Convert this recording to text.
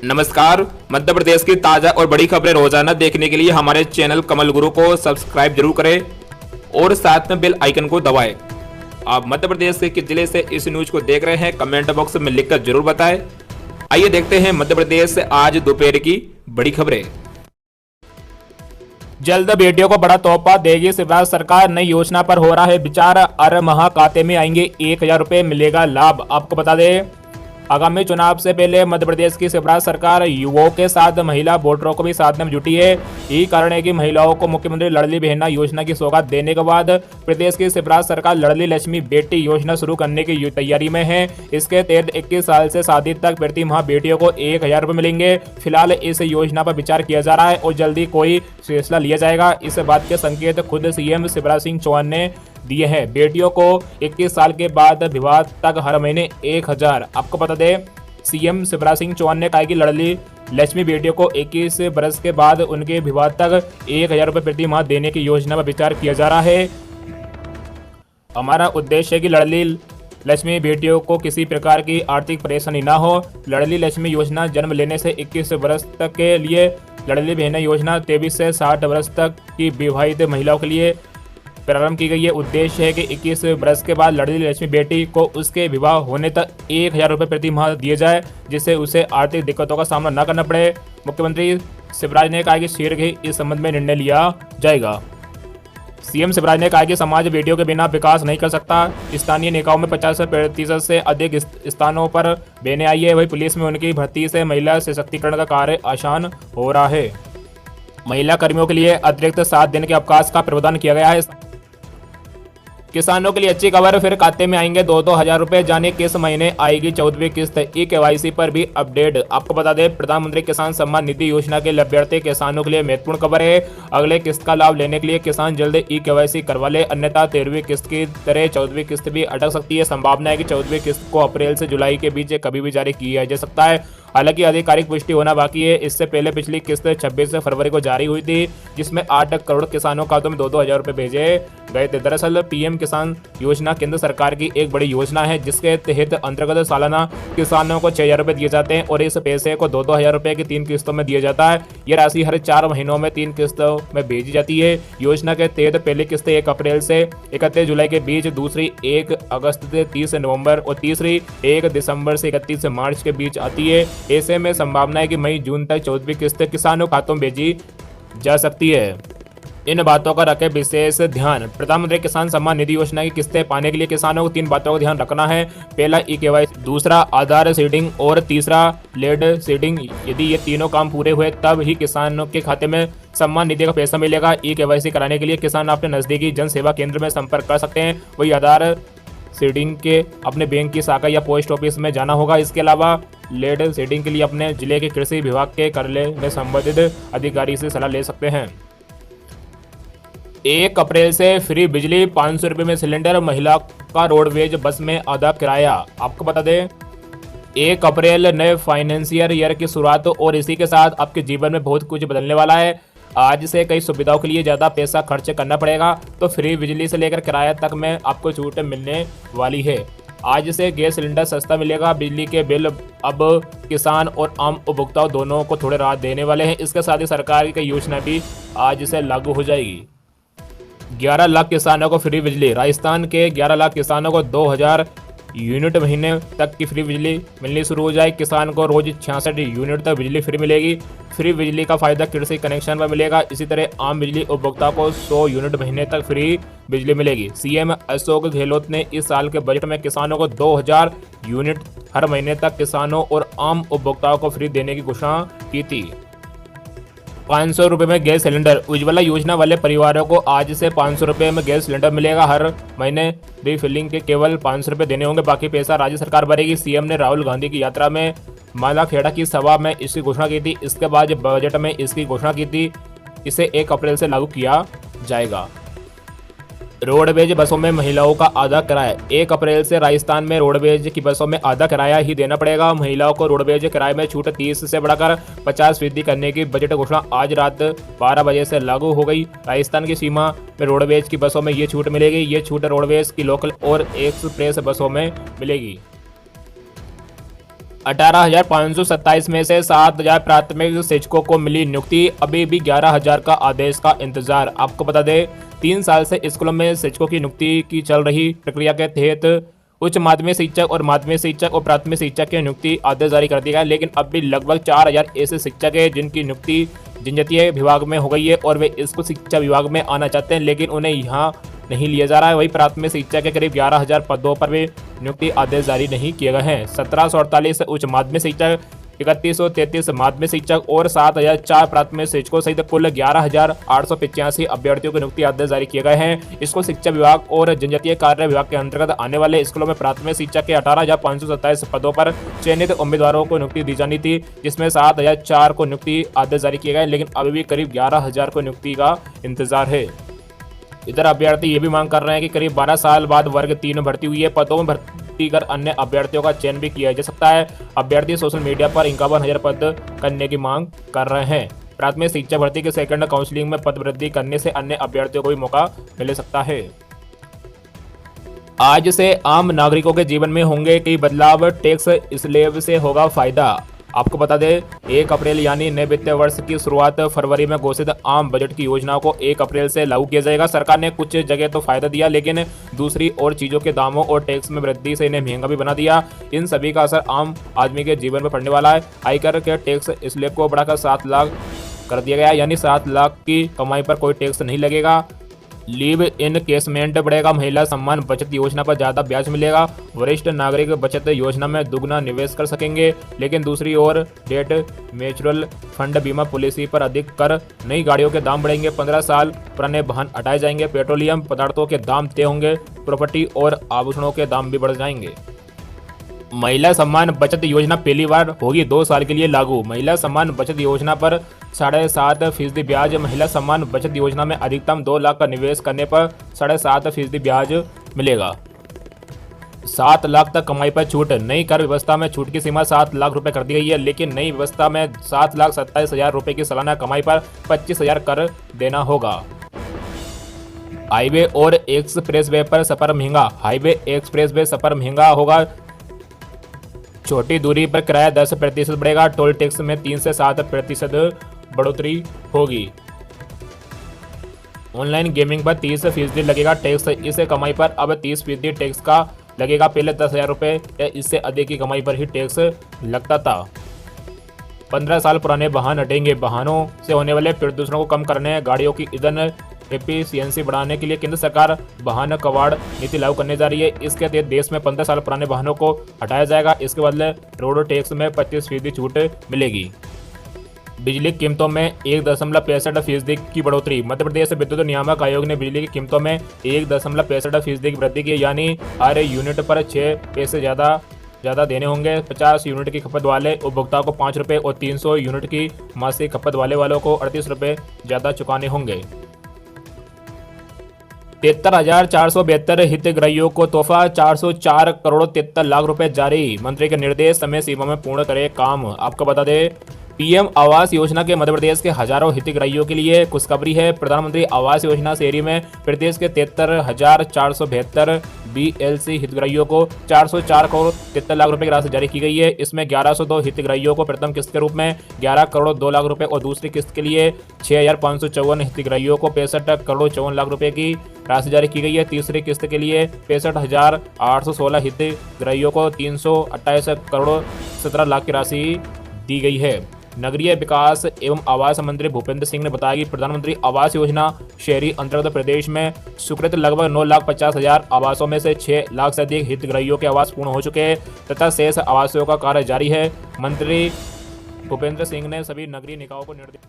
नमस्कार। मध्य प्रदेश की ताज़ा और बड़ी खबरें रोजाना देखने के लिए हमारे चैनल कमल गुरु को सब्सक्राइब जरूर करें और साथ में बेल आइकन को दबाएं। आप मध्य प्रदेश के किस जिले से इस न्यूज को देख रहे हैं कमेंट बॉक्स में लिखकर जरूर बताएं। आइए देखते हैं मध्य प्रदेश से आज दोपहर की बड़ी खबरें। जल्द बेटियों को बड़ा तोहफा देगी शिवराज सरकार। नई योजना पर हो रहा है विचार। हर माह खाते में आएंगे 1000 रुपए मिलेगा लाभ। आपको बता दें, आगामी चुनाव से पहले मध्य प्रदेश की शिवराज सरकार युवाओं के साथ महिला वोटरों को भी साधने में जुटी है। यही कारण है कि महिलाओं को मुख्यमंत्री लाडली बहना योजना की सौगात देने के बाद प्रदेश की शिवराज सरकार लाडली लक्ष्मी बेटी योजना शुरू करने की तैयारी में है। इसके तहत 21 साल से शादी तक प्रति माह बेटियों को 1000 रुपए मिलेंगे। फिलहाल इस योजना पर विचार किया जा रहा है और जल्दी कोई फैसला लिया जाएगा। इस बात के संकेत खुद सीएम शिवराज सिंह चौहान ने दिए हैं। बेटियों को 21 साल के बाद विवाह तक हर महीने 1000। आपको बता दें, सीएम शिवराज सिंह चौहान ने कहा कि लाडली लक्ष्मी बेटियों को 21 वर्ष के बाद उनके विवाह तक 1000 रुपए प्रति माह देने की योजना पर विचार किया जा रहा है। हमारा उद्देश्य है कि लाडली लक्ष्मी बेटियों को किसी प्रकार की आर्थिक परेशानी ना हो। लाडली लक्ष्मी योजना जन्म लेने से 21 वर्ष तक के लिए, लाडली बहना योजना 23 से 60 वर्ष तक की विवाहित महिलाओं के लिए प्रारंभ की गई है। उद्देश्य है कि 21 वर्ष के बाद लाडली लक्ष्मी बेटी को उसके विवाह होने तक 1000 रुपए प्रति माह दिए जाए, जिससे उसे आर्थिक दिक्कतों का सामना न करना पड़े। मुख्यमंत्री शिवराज ने कहा कि शीघ्र ही इस संबंध में निर्णय लिया जाएगा। सीएम शिवराज ने कहा कि समाज बेटियों के बिना विकास नहीं कर सकता। स्थानीय निकायों में 50% से अधिक स्थानों पर बहनें आई है। वही पुलिस में उनकी भर्ती से महिला सशक्तिकरण का कार्य आसान हो रहा है। महिला कर्मियों के लिए अतिरिक्त 7 दिन के अवकाश का प्रावधान किया गया है। किसानों के लिए अच्छी खबर, फिर खाते में आएंगे 2-2 हजार रुपए। जाने किस महीने आएगी 14वीं किस्त। ई-केवाईसी पर भी अपडेट। आपको बता दें, प्रधानमंत्री किसान सम्मान निधि योजना के लाभार्थी किसानों के लिए महत्वपूर्ण खबर है। अगले किस्त का लाभ लेने के लिए किसान जल्द ई-केवाईसी करवा ले, अन्यथा 13वीं किस्त की तरह 14वीं किस्त भी अटक सकती है। संभावना है कि 14वीं किस्त को अप्रैल से जुलाई के बीच कभी भी जारी किया जा सकता है। हालांकि आधिकारिक पुष्टि होना बाकी है। इससे पहले पिछली किस्त 26 फरवरी को जारी हुई थी, जिसमें 8 करोड़ किसानों खातों में 2-2 हजार रुपए भेजे गए थे। दरअसल पीएम किसान योजना केंद्र सरकार की एक बड़ी योजना है, जिसके तहत अंतर्गत सालाना किसानों को 6000 रुपए दिए जाते हैं और इस पैसे को 2-2 हजार रुपए की 3 किस्तों में दिया जाता है। यह राशि हर 4 महीनों में 3 किस्तों में भेजी जाती है। योजना के तहत पहली किस्त 1 अप्रैल से 31 जुलाई के बीच, दूसरी 1 अगस्त से 30 नवंबर और तीसरी 1 दिसंबर से 31 मार्च के बीच आती है। ऐसे में संभावना है कि मई जून तक 14वीं किस्त किसानों खातों में भेजी जा सकती है। इन बातों का रखें विशेष ध्यान। प्रधानमंत्री किसान सम्मान निधि योजना की किस्तें पाने के लिए किसानों को 3 बातों का ध्यान रखना है। पहला ई-केवाईसी, दूसरा आधार सीडिंग और तीसरा लेड सीडिंग। यदि ये तीनों काम पूरे हुए तब ही किसानों के खाते में सम्मान निधि का पैसा मिलेगा। ई-केवाईसी कराने के लिए किसान अपने नजदीकी जन सेवा केंद्र में संपर्क कर सकते हैं। वही आधार सीडिंग के अपने बैंक की शाखा या पोस्ट ऑफिस में जाना होगा। इसके अलावा लेड सीडिंग के लिए अपने जिले के कृषि विभाग के कार्यालय में संबंधित अधिकारी से सलाह ले सकते हैं। 1 अप्रैल से फ्री बिजली, 500 रुपये में सिलेंडर, महिला का रोडवेज बस में आधा किराया। आपको बता दें, 1 अप्रैल नए फाइनेंशियल ईयर की शुरुआत और इसी के साथ आपके जीवन में बहुत कुछ बदलने वाला है। आज से कई सुविधाओं के लिए ज़्यादा पैसा खर्च करना पड़ेगा, तो फ्री बिजली से लेकर किराया तक में आपको छूट मिलने वाली है। आज से गैस सिलेंडर सस्ता मिलेगा। बिजली के बिल अब किसान और आम उपभोक्ताओं दोनों को थोड़े राहत देने वाले हैं। इसके साथ ही सरकार की कई योजना भी आज से लागू हो जाएगी। 11 लाख किसानों को फ्री बिजली। राजस्थान के 11 लाख किसानों को 2000 यूनिट महीने तक की फ्री बिजली मिलनी शुरू हो जाए। किसान को रोज 66 यूनिट तक बिजली फ्री मिलेगी। फ्री बिजली का फायदा कृषि कनेक्शन पर मिलेगा। इसी तरह आम बिजली उपभोक्ता को 100 यूनिट महीने तक फ्री बिजली मिलेगी। सीएम अशोक गहलोत ने इस साल के बजट में किसानों को 2000 यूनिट हर महीने तक किसानों और आम उपभोक्ताओं को फ्री देने की घोषणा की थी। 500 रुपये में गैस सिलेंडर। उज्ज्वला योजना वाले परिवारों को आज से 500 रुपये में गैस सिलेंडर मिलेगा। हर महीने रिफिलिंग के केवल 500 रुपये देने होंगे, बाकी पैसा राज्य सरकार भरेगी। सीएम ने राहुल गांधी की यात्रा में मालाखेड़ा की सभा में इसकी घोषणा की थी। इसके बाद बजट में इसकी घोषणा की थी। इसे 1 अप्रैल से लागू किया जाएगा। रोडवेज बसों में महिलाओं का आधा किराया। 1 अप्रैल से राजस्थान में रोडवेज की बसों में आधा किराया ही देना पड़ेगा। महिलाओं को रोडवेज किराए में छूट 30 से बढ़ाकर 50% करने की बजट घोषणा आज रात 12 बजे से लागू हो गई। राजस्थान की सीमा में रोडवेज की बसों में ये छूट मिलेगी। ये छूट रोडवेज की लोकल और एक्सप्रेस बसों में मिलेगी। 18,527 में से 7,000 प्राथमिक शिक्षकों को मिली नियुक्ति, अभी भी 11,000 का आदेश का इंतजार। आपको बता दें 3 साल से स्कूलों में शिक्षकों की नियुक्ति की चल रही प्रक्रिया के तहत उच्च माध्यमिक शिक्षक और माध्यमिक शिक्षक और प्राथमिक शिक्षक की नियुक्ति आदेश जारी कर दिया गया, लेकिन अब भी लगभग 4,000 ऐसे शिक्षक हैं जिनकी नियुक्ति जनजातीय विभाग में हो गई है और वे स्कूल शिक्षा विभाग में आना चाहते हैं, लेकिन उन्हें यहाँ नहीं लिया जा रहा है। वही प्राथमिक शिक्षक के करीब 11,000 पदों पर भी नियुक्ति आदेश जारी नहीं किए गए हैं। 1,748 उच्च माध्यमिक शिक्षक, 3,133 माध्यमिक शिक्षक और 7,004 प्राथमिक शिक्षकों सहित कुल 11,885 अभ्यर्थियों की नियुक्ति आदेश जारी किए गए हैं। स्कूल शिक्षा विभाग और जनजातीय कार्य विभाग के अंतर्गत आने वाले स्कूलों में प्राथमिक शिक्षक के 18,527 पदों पर चयनित उम्मीदवारों को नियुक्ति दी जानी थी, जिसमें 7,004 को नियुक्ति आदेश जारी किए गए, लेकिन अभी भी करीब 11,000 को नियुक्ति का इंतजार है। इधर अभ्यर्थी ये भी मांग कर रहे हैं कि करीब 12 साल बाद वर्ग 3 में भर्ती हुई है पदों में भर्ती कर अन्य अभ्यर्थियों का चयन भी किया जा सकता है। अभ्यर्थी सोशल मीडिया पर 51,000 पद करने की मांग कर रहे हैं। प्राथमिक शिक्षा भर्ती के सेकंड काउंसलिंग में पद वृद्धि करने से अन्य अभ्यर्थियों को भी मौका मिल सकता है। आज से आम नागरिकों के जीवन में होंगे कई बदलाव, टैक्स स्लैब से होगा फायदा। आपको बता दें 1 अप्रैल यानी नए वित्तीय वर्ष की शुरुआत फरवरी में घोषित आम बजट की योजनाओं को 1 अप्रैल से लागू किया जाएगा। सरकार ने कुछ जगह तो फायदा दिया, लेकिन दूसरी ओर चीज़ों के दामों और टैक्स में वृद्धि से इन्हें महंगा भी बना दिया। इन सभी का असर आम आदमी के जीवन पर पड़ने वाला है। आयकर के टैक्स स्लैब को बढ़ाकर 7 लाख कर दिया गया, यानी 7 लाख की कमाई पर कोई टैक्स नहीं लगेगा। लीव इन केसमेंट बढ़ेगा, महिला सम्मान बचत योजना पर ज़्यादा ब्याज मिलेगा, वरिष्ठ नागरिक बचत योजना में दुगना निवेश कर सकेंगे। लेकिन दूसरी ओर डेट म्यूचुअल फंड बीमा पॉलिसी पर अधिक कर, नई गाड़ियों के दाम बढ़ेंगे, 15 साल पुराने वाहन हटाए जाएंगे, पेट्रोलियम पदार्थों के दाम तय होंगे, प्रॉपर्टी और आभूषणों के दाम भी बढ़ जाएंगे। महिला सम्मान बचत योजना पहली बार होगी 2 साल के लिए लागू। महिला सम्मान बचत योजना पर 7.5% ब्याज। महिला सम्मान बचत योजना में अधिकतम 2 लाख का निवेश करने पर 7.5% ब्याज मिलेगा। 7 लाख तक कमाई पर छूट। नई कर व्यवस्था में छूट की सीमा 7 लाख रुपए कर दी गई है, लेकिन नई व्यवस्था में 7,27,000 रुपए की सालाना कमाई पर 25,000 कर देना होगा। हाईवे और एक्सप्रेस वे पर सफर महंगा। हाईवे एक्सप्रेस वे सफर महंगा होगा। छोटी दूरी पर किराया 10% बढ़ेगा। टोल टैक्स में 3 से 7% बढ़ोतरी होगी। ऑनलाइन गेमिंग पर 30% लगेगा टैक्स। इस कमाई पर अब 30% टैक्स का लगेगा। पहले 10,000 रुपये या इससे अधिक की कमाई पर ही टैक्स लगता था। 15 साल पुराने वाहन हटेंगे। वाहनों से होने वाले प्रदूषण को कम करने, गाड़ियों की ईंधन एफिशिएंसी बढ़ाने के लिए केंद्र सरकार वाहन कबाड़ नीति लागू करने जा रही है। इसके तहत देश में 15 साल पुराने वाहनों को हटाया जाएगा। इसके बदले रोड टैक्स में 25% छूट मिलेगी। बिजली कीमतों में 1.65% की बढ़ोतरी। मध्य प्रदेश विद्युत नियामक आयोग ने बिजली की कीमतों में 1.65% की वृद्धि की, यानी हर यूनिट पर 6 पैसे ज़्यादा देने होंगे। 50 यूनिट की खपत वाले उपभोक्ताओं को 5 रुपये और 300 यूनिट की मासिक खपत वालों को 38 रुपये ज़्यादा चुकाने होंगे। 73,472 हितग्राहियों को तोहफा, 404 करोड़ 73 लाख रुपए जारी। मंत्री के निर्देश, समय सीमा में पूर्ण करे काम। आपको बता दें पीएम आवास योजना के मध्य प्रदेश के हजारों हितग्राहियों के लिए खुशखबरी है। प्रधानमंत्री आवास योजना शहरी में प्रदेश के 73,472 BLC हितग्राहियों को 404 करोड़ 73 लाख रुपए की राशि जारी की गई है। इसमें 1102 हितग्राहियों को प्रथम किस्त के रूप में 11 करोड़ 2 लाख रुपए और दूसरी किस्त के लिए 6,554 हितग्राहियों को 65 करोड़ 54 लाख रुपए की राशि जारी की गई है। तीसरी किस्त के लिए 65,816 हितग्राहियों को 328 करोड़ 17 लाख की राशि दी गई है। नगरीय विकास एवं आवास मंत्री भूपेंद्र सिंह ने बताया कि प्रधानमंत्री आवास योजना शहरी अंतर्गत प्रदेश में स्वीकृत लगभग 9,50,000 आवासों में से 6 लाख से अधिक हितग्राहियों के आवास पूर्ण हो चुके हैं तथा शेष आवासों का कार्य जारी है। मंत्री भूपेंद्र सिंह ने सभी नगरीय निकायों को निर्देश